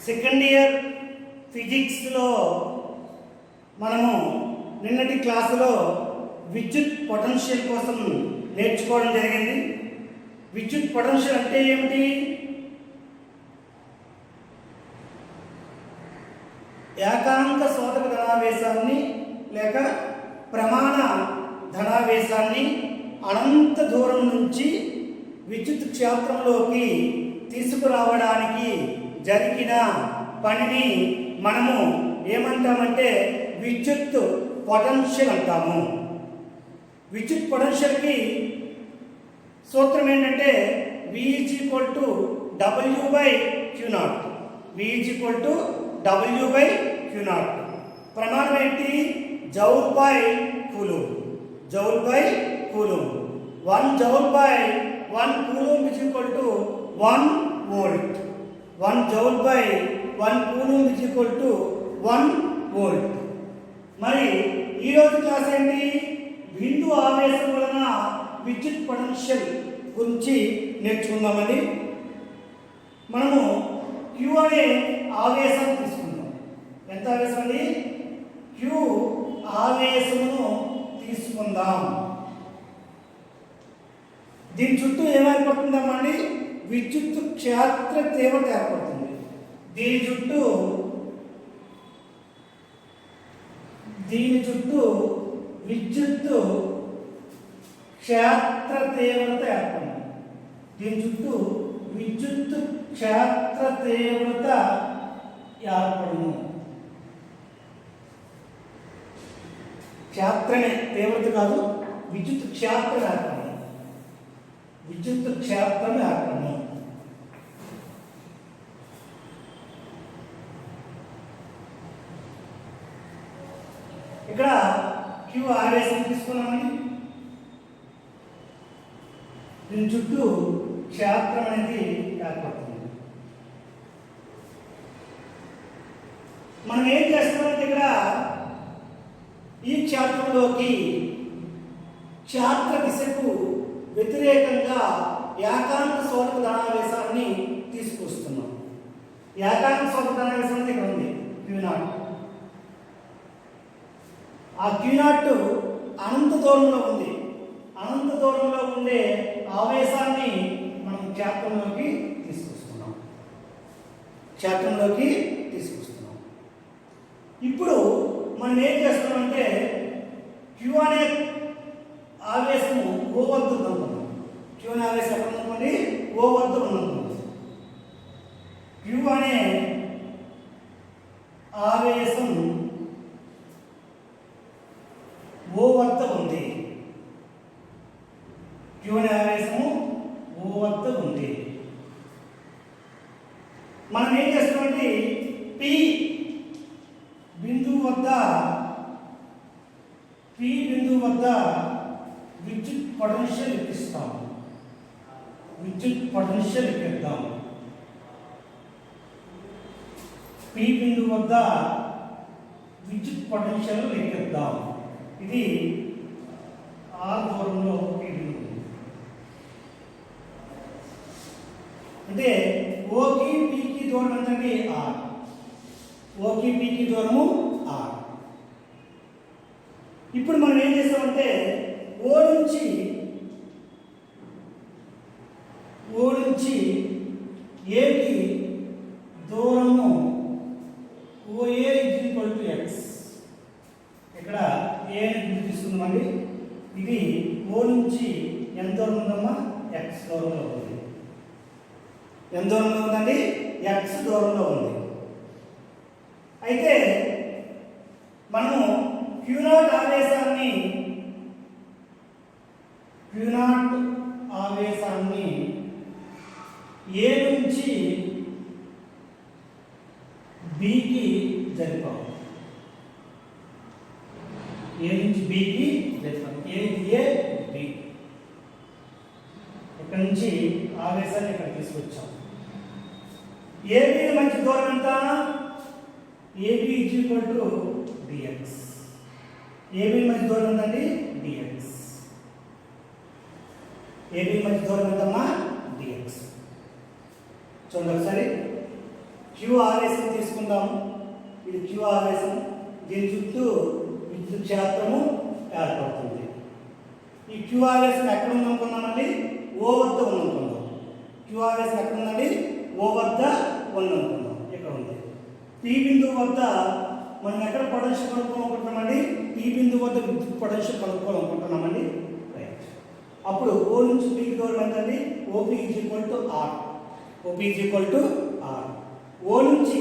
Second year ఫిజిక్స్లో మనము నిన్నటి క్లాసులో విద్యుత్ పొటెన్షియల్ కోసం నేర్చుకోవడం జరిగింది. విద్యుత్ పొటెన్షియల్ అంటే ఏమిటి? ఏకాంక శోధక ధనావేశాన్ని లేక ప్రమాణ ధనావేశాన్ని అనంత దూరం నుంచి విద్యుత్ క్షేత్రంలోకి తీసుకురావడానికి జరిగిన పనిని మనము ఏమంటామంటే విద్యుత్ పొటెన్షియల్ అంటాము. విద్యుత్ పొటెన్షియల్కి సూత్రం ఏంటంటే V = W/Q0. V = W/Q0. ప్రమాణం ఏంటి? Joule coulomb. Joule coulomb. 1 joule one coulomb = 1 volt. 1 joule one coulomb = 1 volt. మరి ఈరోజు క్లాస్ ఏంటి? బిందు ఆవేశం వలన విద్యుత్ పొటెన్షియల్ గురించి నేర్చుకుందామండి. మనము Q అనే ఆవేశం తీసుకుందాం. ఎంత ఆవేశం అండి? Q ఆవేశమును తీసుకుందాం. దీని చుట్టూ ఏమైపోతుందామండి? విద్యుత్ క్షేత్ర తీవ్రత ఏర్పడుతుంది. దీని చుట్టూ విద్యుత్ క్షేత్ర తీవ్రత ఏర్పడింది. దీని చుట్టూ విద్యుత్ క్షేత్ర తీవ్రత ఏర్పడింది. క్షేత్రమే తీవ్రత కాదు, విద్యుత్ క్షేత్రం ఏర్పడింది. విద్యుత్ క్షేత్రం ఏర్పడింది. ఇక్కడ Q ఆవేశం తీసుకున్నామని దీని చుట్టూ క్షేత్రం అనేది ఏర్పడుతుంది. మనం ఏం చేస్తామంటే ఇక్కడ ఈ క్షేత్రంలోకి క్షేత్ర దిశకు వ్యతిరేకంగా ఏకాంక శోధక ధనావేశాన్ని తీసుకొస్తున్నాం. ఏకాంక శోధక ధనావేశం అనేది ఇక్కడ ఉంది, Q0. ఆ Q0 అనంత దూరంలో ఉంది. అనంత దూరంలో ఉండే ఆవేశాన్ని మనం క్షేత్రంలోకి తీసుకొస్తున్నాం. ఇప్పుడు మనం ఏం చేస్తున్నామంటే Q అనే ఆవేశము O వద్ద ఉందనుకున్నాం. Q అనే ఆవేశం ఎక్కడ ఉందనుకోండి? O వద్ద ఉందనుకున్నాం. Q అనే ఆవేశం O వద్ద ఉంది. Q అనే ఆవేశము O వద్ద ఉంది. మనం ఏం చేస్తామంటే P బిందువు వద్ద విద్యుత్ పొటెన్షియల్ లెక్కిస్తాం. P బిందువు వద్ద విద్యుత్ పొటెన్షియల్ లెక్కిద్దాం. ఇది R దూరంలో P బిందువు. అంటే ఓకి పీకి దూరం ఎంతండి? R. ఓకి పీకి దూరము R. ఇప్పుడు మనం ఏం చేస్తామంటే ఓ నుంచి ఏకి దూరము OA = X. ఇక్కడ ఏ అని తీసుకుందామండి. ఇది O నుంచి ఎంత దూరం ఉందమ్మా? X దూరంలో ఉంది. ఎంత దూరంలో ఉందండి? X దూరంలో ఉంది. అయితే మనము Q0 ఆవేశాన్ని A నుంచి Bకి జరిపాము. A నుంచి Bకి జరిపాము. A, B. ఇక్కడ నుంచి ఆవేశాన్ని ఇక్కడ తీసుకొచ్చాం. AB మంచి దూరం ఎంత? AB = dx. AB మంచి దూరం ఎంతండి? dx. AB మంచి దూరం ఎంతమ్మా? dx. చూడండి ఒకసారి క్యూ ఆవేశం తీసుకుందాము. ఇది క్యూ ఆవేశం, దీని చుట్టూ విద్యుత్ క్షేత్రము ఏర్పడుతుంది. ఈ క్యూ ఆవేశం ఎక్కడ ఉందనుకున్నామండి? ఓ వద్ద ఉందనుకున్నాం. క్యూ ఆవేశం ఎక్కడ ఉందండి? ఓ వద్ద ఉందనుకున్నాం. ఇక్కడ ఉంది. పీ బిందువు వద్ద మనం ఎక్కడ పొటెన్షియల్ కనుక్కోవాలనుకుంటున్నామండి? పీ బిందువు వద్ద విద్యుత్ పొటెన్షియల్ కనుక్కోవాలనుకుంటున్నామండి. రైట్. అప్పుడు ఓ నుంచి పీకి దూరం ఎంతండి? OP is equal to R. OP is equal to R. O నుంచి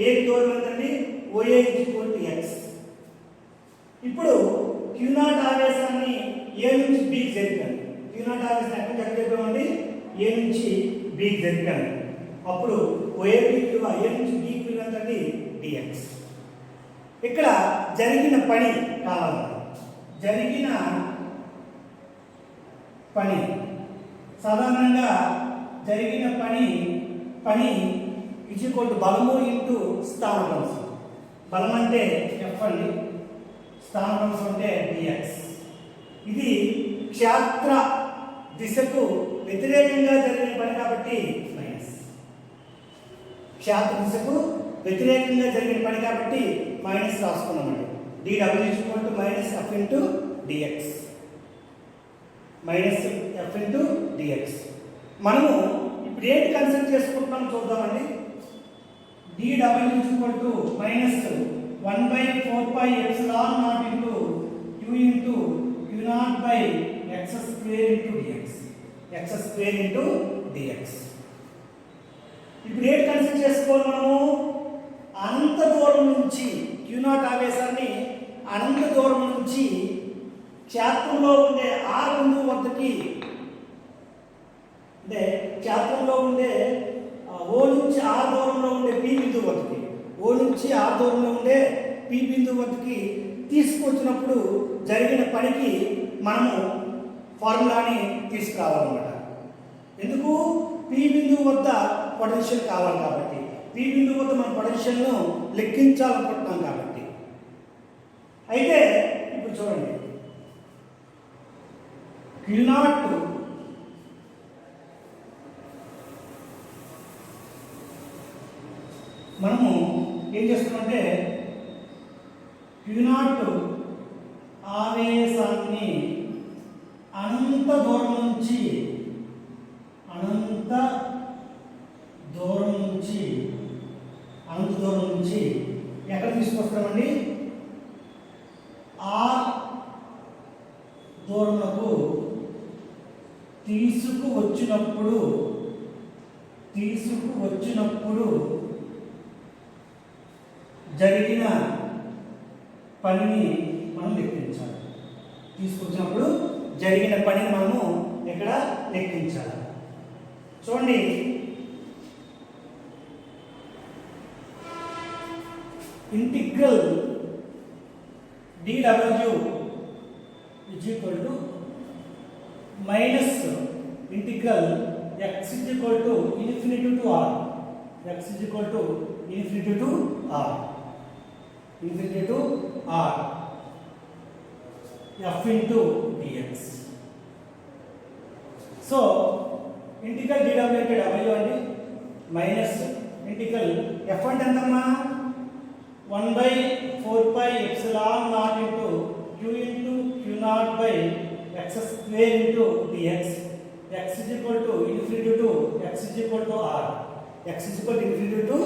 ఏకి దూరం ఎంతండి? OA is equal to X. ఇప్పుడు క్యూ నాట్ ఆవేశాన్ని ఏ నుంచి బీకి జరిపాను. క్యూ నాట్ ఆవేశాన్ని ఎక్కడ జరిపామండి? ఏ నుంచి బీకి జరిపాను. అప్పుడు ఓఏబీ విలువ ఏ నుంచి బీకి విలువ ఎంతండి? డిఎక్స్. ఇక్కడ జరిగిన పని కావాలి. జరిగిన పని సాధారణంగా జరిగిన పని ఈక్వల్ టు బలము ఇంటూ స్థానభ్రంశం. బలం అంటే ఎఫ్ అండి, స్థానభ్రంశం అంటే డిఎక్స్. ఇది క్షేత్ర దిశకు వ్యతిరేకంగా జరిగిన పని కాబట్టి మైనస్. క్షేత్ర దిశకు వ్యతిరేకంగా జరిగిన పని కాబట్టి మైనస్ రాసుకున్నామండి. dW equal to minus F into dx. Minus F into dx. మనము ఇప్పుడు ఏంటి కన్సిడర్ చేసుకుంటున్నాం చూద్దామండి. dW equal to minus 1/4πε0 into q into q0 by x square into dx. x square into dx. ఇప్పుడు ఏంటి కన్సిడర్ చేసుకోవాలి మనము? అనంత దూరం నుంచి q0 ఆవేశాన్ని అనంత దూరం నుంచి క్షేత్రంలో ఉండే ఆర్ బిందువు వద్దకి, అంటే క్షేత్రంలో ఉండే ఓ నుంచి ఆర్ దూరంలో ఉండే పి బిందువు వద్దకి, ఓ నుంచి ఆర్ దూరంలో ఉండే పి బిందువు వద్దకి తీసుకొచ్చినప్పుడు జరిగిన పనికి మనము ఫార్ములాని తీసుకురావాలన్నమాట. ఎందుకు? పి బిందువు వద్ద పొటెన్షియల్ కావాలి కాబట్టి, పి బిందువు వద్ద మన పొటెన్షియల్ను లెక్కించాలనుకుంటున్నాం కాబట్టి. అయితే ఇప్పుడు చూడండి, Q0 మనము ఏం చేస్తున్నామంటే Q0 ఆవేశాన్ని అనంత దూరం నుంచి ఎక్కడ తీసుకొస్తామండి? ఆర్ దూరంలో తీసుకువచ్చినప్పుడు జరిగిన పనిని మనం లెక్కించాలి. తీసుకొచ్చినప్పుడు జరిగిన పనిని మనము ఇక్కడ లెక్కించాలి. చూడండి, integral dW is equal to minus integral x is equal to infinity to r. X is equal to infinity to r. F into dx. So integral dW అంటే W అండి, మైనస్ ఇంటిగ్రల్ f అంటే ఎంతమ్మా? 1/4πε0 into q into q0 by x square into dx. X is equal to infinity to x is equal to r. X is equal to infinity to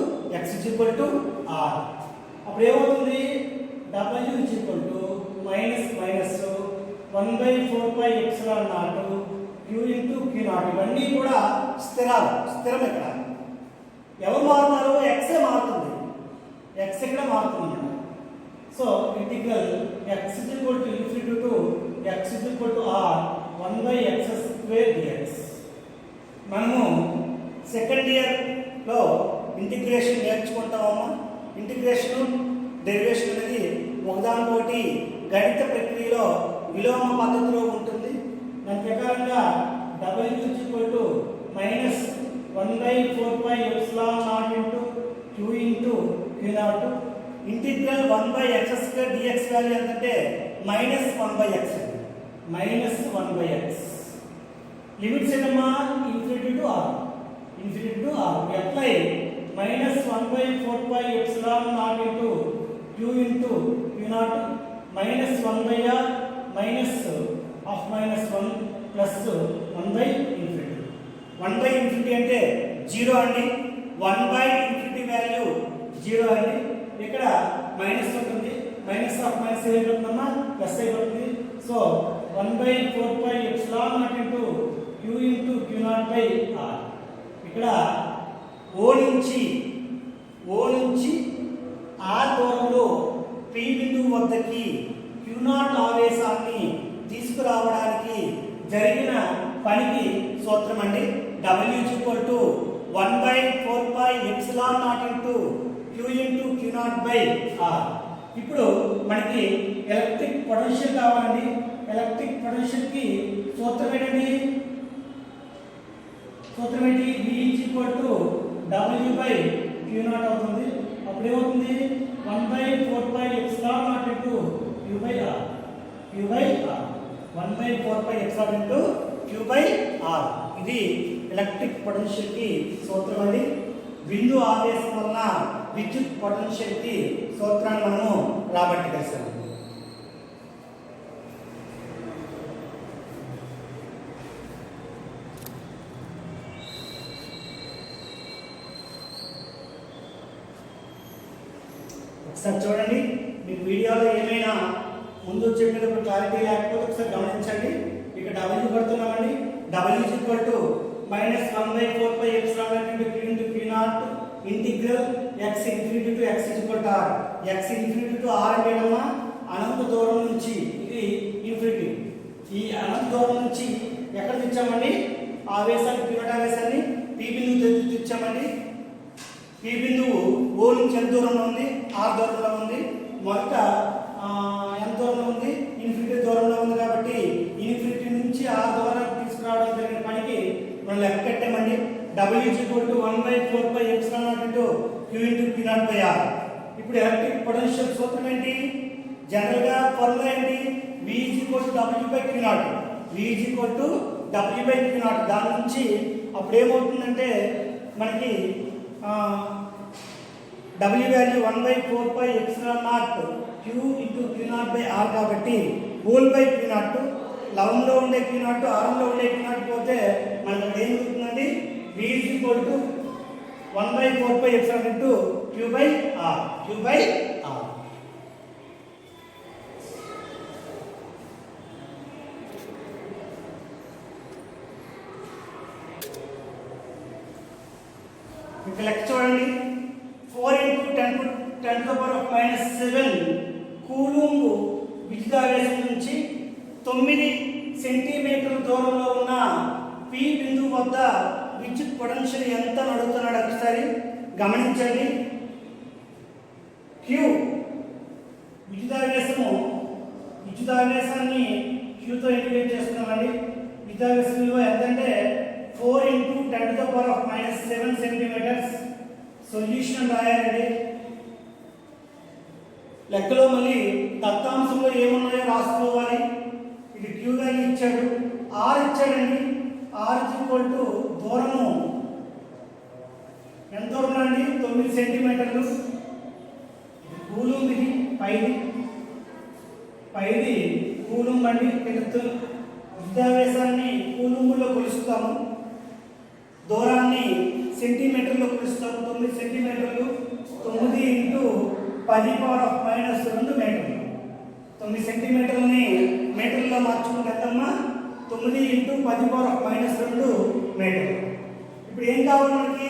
x is equal to r. అప్పుడు ఏమవుతుంది? W is equal to minus 1/4πε0 q into q0. ఇవన్నీ కూడా స్థిరం ఇక్కడ. ఎవరు మారుతున్నారు? x మారుతుంది. x ఇక్కడ మారుతుంది. So integral x is equal to infinity to x is equal to r 1/x square dx. మనము సెకండ్ ఇయర్లో ఇంటిగ్రేషన్ నేర్చుకుంటామమ్మా. ఇంటిగ్రేషన్ డెరివేషన్ అనేది ఒకదానికొకటి గణిత ప్రక్రియలో విలోమ పద్ధతిలో ఉంటుంది. దాని ప్రకారంగా W is equal to minus 1/4πε0 into q into q0 integral 1/x square dx value ఎంతంటే -1/x. లిమిట్స్ ఏంటమ్మా? Infinity to r. Apply -1/x naught minus 1 by r minus of minus 1 plus 1 by infinity. 1 by infinity అంటే 0 అండి. 1 by infinity value 0 అండి. ఇక్కడ minus ఉంటుంది. Minus of minus ఏమవుతుందమ్మా plus అయిపోతుంది. So 1 by 4 pi epsilon naught into q into q naught by r. ఇక్కడ O నుంచి r దూరంలో p బిందువు వద్దకి q0 ఆవేశాన్ని తీసుకురావడానికి జరిగిన పనికి సూత్రం అండి. W = 1 by 4 pi epsilon naught into q into q0 by r. ఇప్పుడు మనకి ఎలక్ట్రిక్ పొటెన్షియల్ కావాలండి. ఎలక్ట్రిక్ పొటెన్షియల్ కి సూత్రం ఏంటి? V W by q0 అవుతుంది. అప్పుడు ఏమవుతుంది? 1 by 4 pi epsilon naught into q by r. 1 by 4 pi epsilon into q by r. ఇది ఎలక్ట్రిక్ పొటెన్షియల్ కి సూత్రం అండి. బిందు ఆవేశం వలన విద్యుత్ పొటెన్షియల్ కి సూత్రాన్ని మనము రాబట్టగలిసాము. ఒకసారి చూడండి. మీకు వీడియోలో ఏమైనా ముందు చెప్పినప్పుడు క్లారిటీ లేకపోతే ఒకసారి గమనించండి. ఇక్కడ W పడుతున్నామండి. W = -1 by 4 pi epsilon naught into q into q0 integral x infinity to x = r. x infinity to r అంటే ఏమన్నా అనంత దూరం నుంచి ఇది ఇన్ఫినిటీ. ఈ అనంత దూరం నుంచి ఎక్కడ తెచ్చామండి? ఆవేశాన్ని q0 ఆవేశాన్ని p బిందువు తెచ్చామండి. p బిందువు O నుంచి ఎంత దూరంలో ఉంది? r దూరంలో ఉంది. మొదట ఎంత దూరంలో ఉంది? ఇన్ఫినిటీ దూరంలో ఉంది. కాబట్టి ఇన్ఫినిటీ నుంచి r దూరానికి తీసుకురావడం జరిగిన పనికి మనం లెక్క కట్టామండి. W = 1 by 4 pi epsilon naught into q into q0 by r. ఇప్పుడు ఎలక్ట్రిక్ పొటెన్షియల్ సూత్రం ఏంటి? జనరల్ గా ఫార్ములా ఏంటి? V = W by q0. V = W by q0. దాని నుంచి అప్పుడు ఏమవుతుందంటే మనకి W value 1 by 4 pi epsilon naught q into q0 by r కాబట్టి హోల్ బై q0. లవంలో ఉండే q0 ఆరంలో ఉండే q0 పోతే మనకి ఏం అవుతుందండి? V = 1 by 4 pi epsilon into q by r. ఇక్కడ లెక్క చూడండి. 4 into 10 to the power of -7 coulomb విద్యుదావేశం నుంచి 9 సెంటీమీటర్ల దూరంలో ఉన్న p బిందువు వద్ద విద్యుత్ పొటెన్షియల్ ఎంత అడుగుతున్నాడు ఒకసారి గమనించండి. q విద్యుదావేశాన్ని q తో ఇంటిగ్రేట్ చేస్తున్నామండి. విద్యుదావేశం విలువ ఎంతంటే 4 into 10 to the power of -7 centimetres. Solution రాయాలండి. లెక్కలో మళ్ళీ దత్తాంశంలో ఏమున్నాయో రాసుకోవాలి. ఇది q వాల్యూ ఇచ్చాడు, r ఇచ్చాడండి. r = దూరము ఎంత దూరం అండి? 9 సెంటీమీటర్లు. కూలుంబ్, ఇది పైది కూలుంబ్ అండి. విద్యుదావేశాన్ని కూలుంబులో కొలుస్తాము, దూరాన్ని సెంటీమీటర్లో కొలుస్తాము. 9 సెంటీమీటర్లు 9 into 10⁻² మీటర్లు. 9 సెంటీమీటర్లని మీటర్లో మార్చుకుంటే ఎంతమ్మా? 9 into 10⁻² మీటర్లు. ఇప్పుడు ఏం కావాలి మనకి?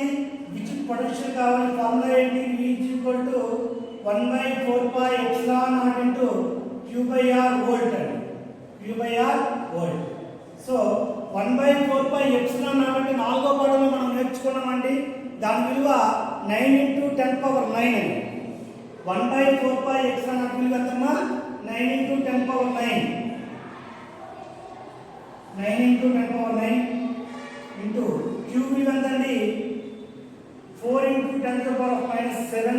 విద్యుత్ పొటెన్షియల్ కావాలి. ఫార్ములా ఏంటి? V = 1 by 4 pi epsilon naught into q by r volt అండి. q by r volt. So 1 by 4 pi epsilon naught అంటే 4వ పాఠంలో మనం నేర్చుకున్నామండి. దాని విలువ 9 into 10⁹ అండి. 1 by 4 pi epsilon naught విలువ ఎంతమ్మా? 9 into 10⁹. 9 into 10⁹ into q విలువ ఎంతండి? 4 into 10⁻⁻7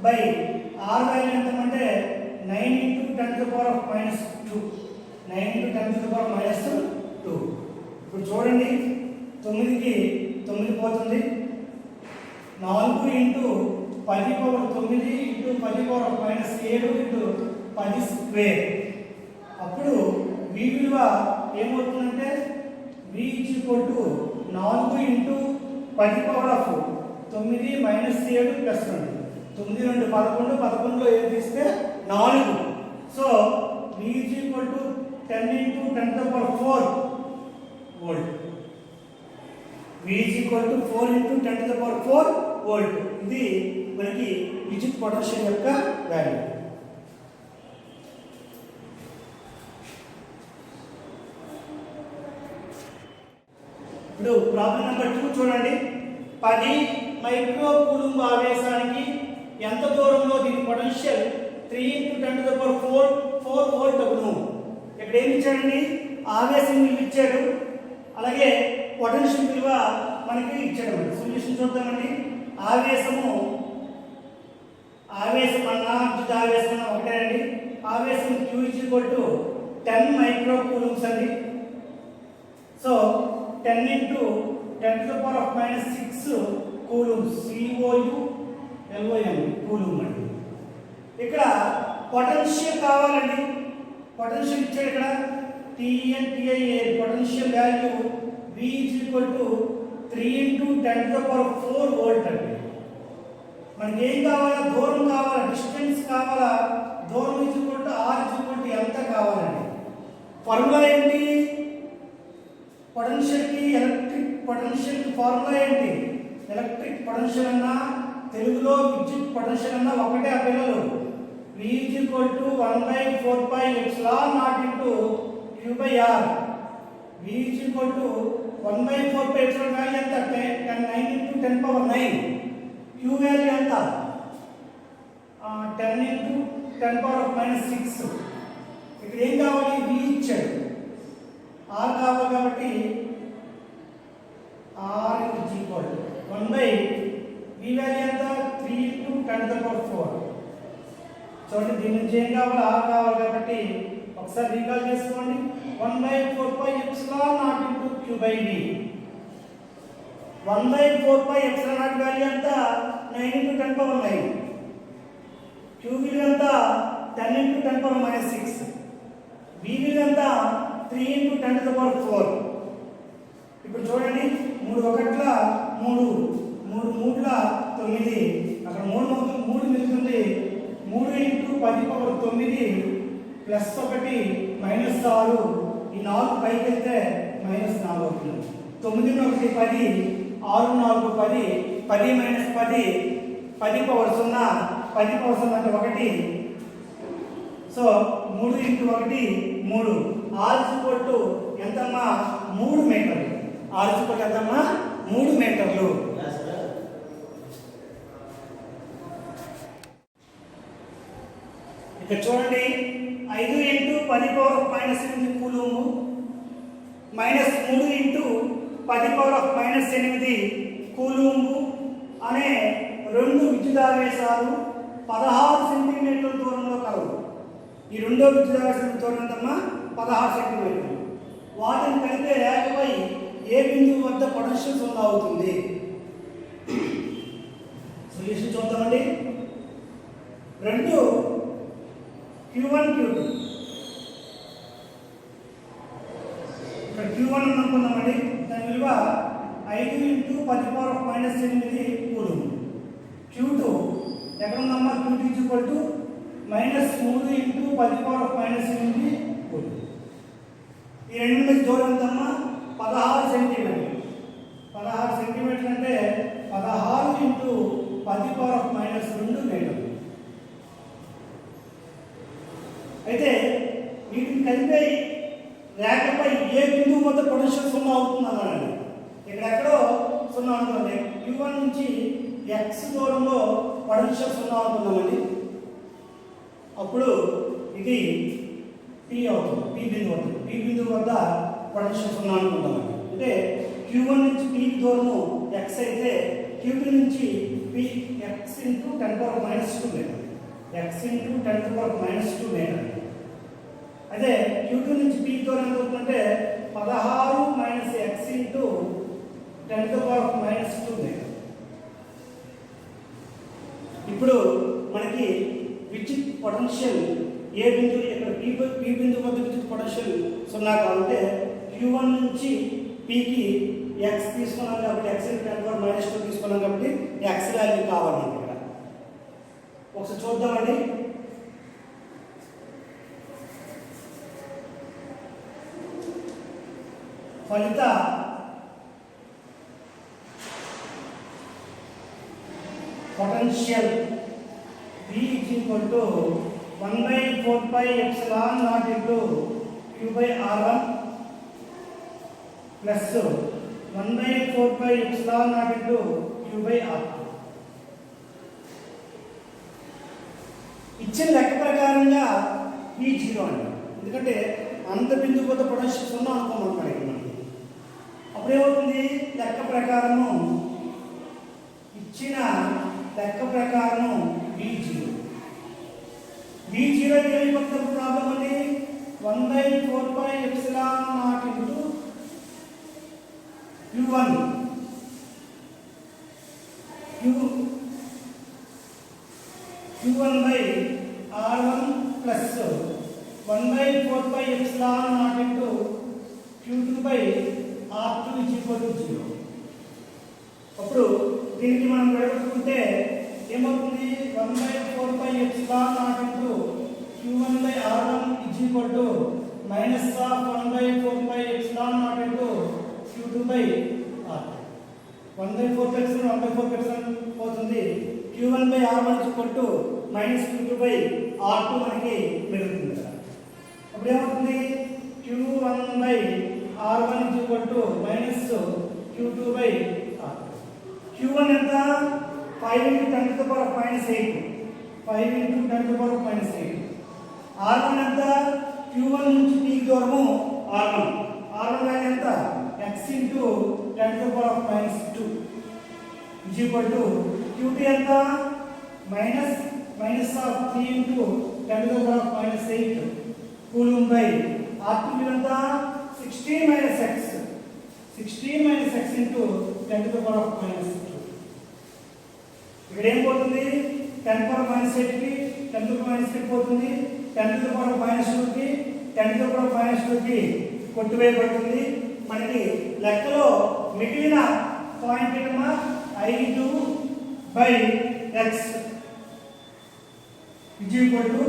by r వాల్యూ ఎంతమంటే 9 into 10⁻². 9 into 10⁻². ఇప్పుడు చూడండి, 9కి 9 పోతుంది. 4 into 10 power 9 into 10 power minus 7 into 10 square. అప్పుడు v విలువ ఏమవుతుందంటే v equal to 4 into 10 power of 9 minus 7 plus 2. 9 2 11, 11లో ఏది తీస్తే 4. So v equal to 10 into 10 to the power 4 volt. v equal to 4 into 10 to the power 4 volt. ఇది మనకి విద్యుత్ potential యొక్క value. ఇప్పుడు ప్రాబ్లం నెంబర్ 2 చూడండి. 10 మైక్రో కూలుంబ్ ఆవేశానికి ఎంత దూరంలో దీని potential 3 into 10 to the power 4 volt అవును. ఇక్కడ ఏమి ఇచ్చాడండి? ఆవేశం విలువ ఇచ్చాడు, అలాగే పొటెన్షియల్ విలువ మనకి ఇచ్చాడు. సొల్యూషన్ చూద్దామండి. ఆవేశం అన్నా విద్యుత్ ఆవేశం అన్నా ఒకటే అండి. ఆవేశం Q equal to 10 micro coulombs అండి. So 10 into 10 to the power of minus 6 coulombs, COULOM coulomb అండి. ఇక్కడ పొటెన్షియల్ కావాలండి. పొటెన్షియల్ ఇచ్చాడు ఇక్కడ TNTIA. Potential value V equal to 3 into 10 to the power 4 volt అండి. మనకి ఏం కావాలా? దూరం కావాలా, డిస్టెన్స్ కావాలా. దూరం equal to R equal to ఎంత కావాలండి. ఫార్ములా ఏంటి? పొటెన్షియల్ కి ఎలక్ట్రిక్ పొటెన్షియల్ కి ఫార్ములా ఏంటి? ఎలక్ట్రిక్ పొటెన్షియల్ అన్నా తెలుగులో విద్యుత్ పొటెన్షియల్ అన్నా ఒకటే ఆ పిల్లలు. V equal to 1/4πε0 into Q/R. V equal to 1/4πε0 value ఎంత? 9 ఇంటూ 10 పవర్ 9. Q వాల్యూ ఎంత? 10 ఇంటూ 10 పవర్ మైనస్ 6. ఇక్కడ ఏం కావాలి? V ఇచ్చాడు, R కావాలి కాబట్టి R is equal to 1/V value ఎంత? 3 ఇంటూ 10 టు ద పవర్ 4. చూడండి, దీని నుంచి ఏం కావాలి? R కావాలి కాబట్టి ఒకసారి రీకాల్ చేసుకోండి. 1/4πε0 ఇంటూ Q/V. 1/4πε0 వాల్యూ ఎంత? 9 ఇంటూ 10 పవర్ 9. Q విలువ ఎంత? 10 ఇంటూ 10 పవర్ మైనస్ 6. V విలువ ఎంత? 3 ఇంటూ 10 టు ద పవర్ 4. ఇప్పుడు చూడండి, 3 1ల 3, 3 3ల 9, అక్కడ 3 మిగులుతుంది. 3 ఇంటూ 10 పవర్ 9 ప్లస్ 1 మైనస్ 6. ఈ 4 పైకి వెళ్తే మైనస్ 4 అవుతుంది. 9 1 10, 6 4 10, 10 మైనస్ 10, 10 పవర్ 0, 10 పవర్ 0 అంటే 1. So 3 into 1 3. R equal to ఎంతమ్మా? 3 మీటర్లు. R ఈక్వల్ ఎంతమ్మా? 3 మీటర్లు. ఇక్కడ చూడండి, 5 into 10 power minus 8 coulomb minus 3 into 10 power minus 8 coulomb అనే 2 విద్యుదావేశాలు 16 సెంటీమీటర్ల దూరంలో కలవు. ఈ రెండో విద్యుదావేశం దూరం ఎంతమ్మా? 16 సెంటీమీటర్లు. వాటిని కలిపే రేఖపై ఏ బిందువు వద్ద పొటెన్షియల్ 0 అవుతుంది? సొల్యూషన్ చూద్దామండి. 2 Q1 Q2. ఇక్కడ Q1 అనుకుందామండి. దాని విలువ 5 into 10 power minus 8 coulomb. Q2 ఎక్కడ ఉందమ్మా? Q2 equal to minus 3 into 10 power minus 8 coulomb. ఈ రెండు మధ్య దూరం ఎంతమ్మా? 16 సెంటీమీటర్లు. 16 సెంటీమీటర్లు అంటే 16 ఇంటూ 10 పవర్ మైనస్ 2 మీటర్లు. అయితే వీటిని కలిపే రేఖపై ఏ బిందువు వద్ద పొటెన్షియల్ 0 అవుతుంది అన్నాడండి. ఇక్కడ ఎక్కడో 0 అనుకోండి. Q1 నుంచి x దూరంలో పొటెన్షియల్ 0 అనుకుందామండి. అప్పుడు ఇది P అవుతుంది. P బిందువు అవుతుంది. P బిందువు వద్ద పొటెన్షియల్ 0 అనుకుందామండి. అంటే Q1 నుంచి P దూరము x అయితే Q2 నుంచి P x into 10 power minus 2 metre. x into 10 power minus 2 metre. అదే Q2 నుంచి P దూరం ఎంత అవుతుందంటే 16 minus x into 10 power minus 2 metre. Potential ఏ బిందువు ఇక్కడ పీ బిందువు వద్ద విద్యుత్ పొటెన్షియల్ 0 కావాలంటే Q1 నుంచి Pకి x తీసుకున్నాం కాబట్టి x ని 10⁻⁻2 తీసుకున్నాం కాబట్టి x వాల్యూ కావాలండి. ఇక్కడ ఒకసారి చూద్దామండి. ఫలిత potential V is equal to 1/4πε0 into Q/R1 plus 1/4πε0 into Q/R2. ఇచ్చిన లెక్క ప్రకారంగా V 0 అండి. ఎందుకంటే అంత బిందువు వద్ద పొటెన్షియల్ 0 అనుకోమన్నమాట మనకి. అప్పుడేమవుతుంది, లెక్క ప్రకారము ఇచ్చిన లెక్క ప్రకారము V0 ఏమైపోతుంది ప్రాబ్లం అండి, 1/4πε0 into Q1 Q1/R1 plus 1/4πε0 into Q2/R2 is equal to 0. అప్పుడు దీనికి మనం విడగొట్టుకుంటే ఏమవుతుంది, 1/4πε0 into Q1/R1 is equal to -1/4πε0 into Q2/R2. 1/4πε పోతుంది. Q1/R1 is equal to -Q2/R2 మనకి మిగులుతుంది కదా. అప్పుడు ఏమవుతుంది, Q1/R1 is equal to -Q2/R2. Q1 ఎంత, 5 into 10⁻⁻8, 5 into 10⁻⁻8. R1 ఎంత, Q1 నుంచి P దూరము R1 వాల్యూ ఎంత, x into 10⁻⁻2 is equal to Q2 ఎంత, minus of 3 into 10⁻⁸ కూలుంబ్/R2 ఎంత, 16 minus x into 10⁻⁻2. ఇక్కడ ఏం పోతుంది, 10⁻⁸కి 10⁻⁸ పోతుంది, 10⁻⁻2కి 10⁻⁻2కి కొట్టివేయబడుతుంది. మనకి లెక్కలో మిగిలిన పాయింట్ ఏమో 5/x is equal to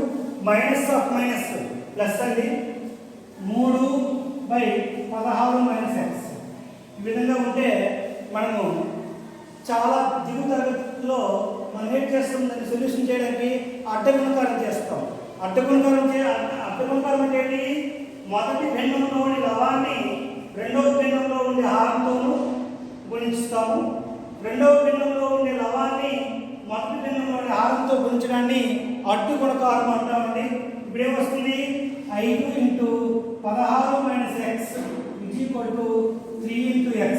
minus of minus plus అండి 3/16 x. ఈ విధంగా ఉంటే మనము చాలా దిగువ తరగతిలో మనం ఏం చేస్తాం, దాన్ని సొల్యూషన్ చేయడానికి అడ్డగుణకారం చేస్తాం. అడ్డగుణకారం అంటే ఏంటి, మొదటి భిన్నంలో ఉండే లవాన్ని రెండవ భిన్నంలో ఉండే హారంతోనూ గుణిస్తాము. రెండవ భిన్నంలో ఉండే లవాన్ని మొదటి భిన్నంలో ఉండే హారంతో గుణించడాన్ని అడ్డు గుణకారం అంటామండి. ఇప్పుడు ఏమొస్తుంది, 5 into 16 - x is equal to 3 into x.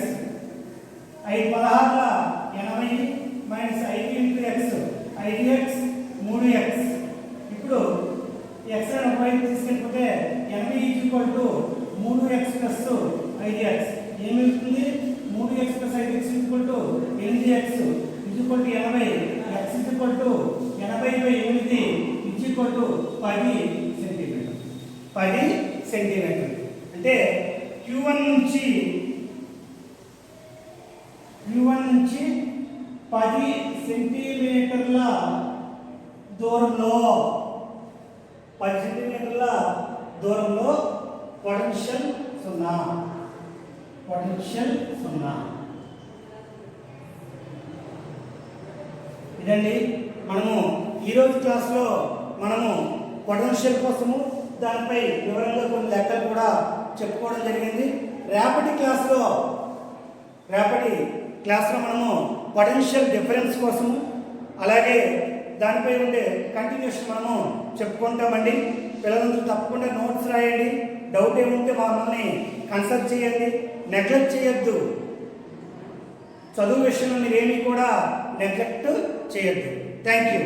5 16 80 minus 5 into x 5x 3x. ఇప్పుడు x అని పైకి తీసుకెళ్ళిపోతే 80 is equal to 3x plus 5x. ఏమి వస్తుంది, 3x plus 5x is equal to 8x is equal to 80. x is equal to 80/8 is equal to 10 centimetre. 10 centimetre అంటే Q1 నుంచి 10 సెంటీమీటర్ల దూరంలో potential 0. ఇదండి మనము ఈరోజు క్లాస్లో మనము పొటెన్షియల్ కోసము దానిపై వివరంగా కొన్ని లెక్కలు కూడా చెప్పుకోవడం జరిగింది. రేపటి క్లాస్లో మనము పొటెన్షియల్ డిఫరెన్స్ కోసము అలాగే దానిపై ఉండే కంటిన్యూషన్ మనము చెప్పుకుంటామండి. పిల్లలందరూ తప్పకుండా నోట్స్ రాయండి. డౌట్ ఏముంటే మమ్మల్ని కన్సల్ట్ చేయండి. నెగ్లెక్ట్ చేయొద్దు. చదువు విషయంలో మీరేమీ కూడా నెగ్లెక్ట్ చేయొద్దు. Thank you.